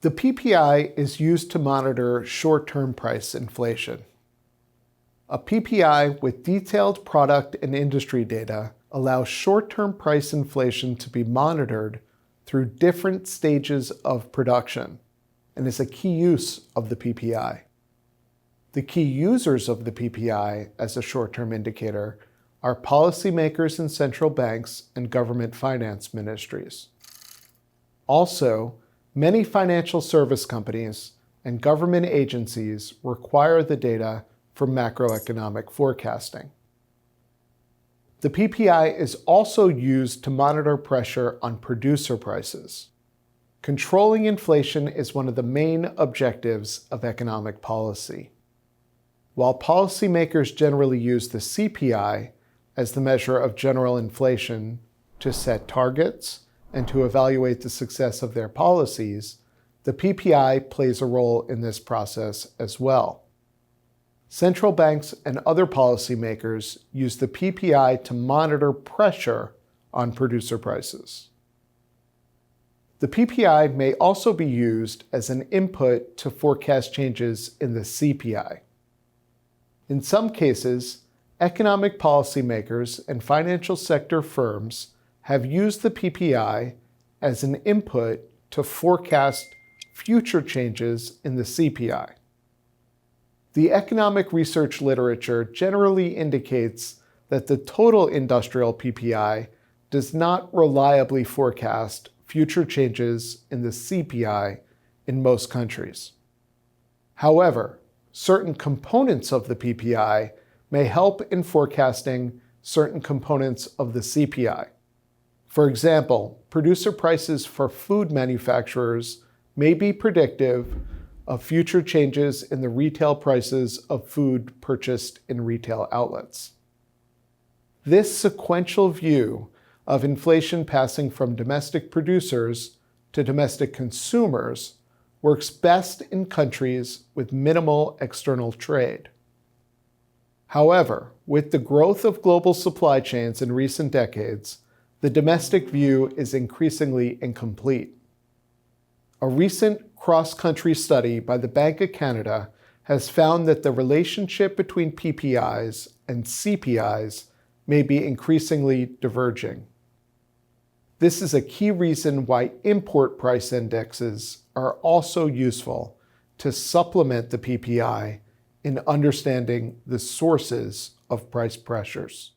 The PPI is used to monitor short-term price inflation. A PPI with detailed product and industry data allows short-term price inflation to be monitored through different stages of production and is a key use of the PPI. The key users of the PPI as a short-term indicator are policymakers in central banks and government finance ministries. Also, many financial service companies and government agencies require the data for macroeconomic forecasting. The PPI is also used to monitor pressure on producer prices. Controlling inflation is one of the main objectives of economic policy. While policymakers generally use the CPI as the measure of general inflation to set targets and to evaluate the success of their policies, the PPI plays a role in this process as well. Central banks and other policymakers use the PPI to monitor pressure on producer prices. The PPI may also be used as an input to forecast changes in the CPI. In some cases, economic policymakers and financial sector firms have used the PPI as an input to forecast future changes in the CPI. The economic research literature generally indicates that the total industrial PPI does not reliably forecast future changes in the CPI in most countries. However, certain components of the PPI may help in forecasting certain components of the CPI. For example, producer prices for food manufacturers may be predictive of future changes in the retail prices of food purchased in retail outlets. This sequential view of inflation passing from domestic producers to domestic consumers works best in countries with minimal external trade. However, with the growth of global supply chains in recent decades, the domestic view is increasingly incomplete. A recent cross-country study by the Bank of Canada has found that the relationship between PPIs and CPIs may be increasingly diverging. This is a key reason why import price indexes are also useful to supplement the PPI in understanding the sources of price pressures.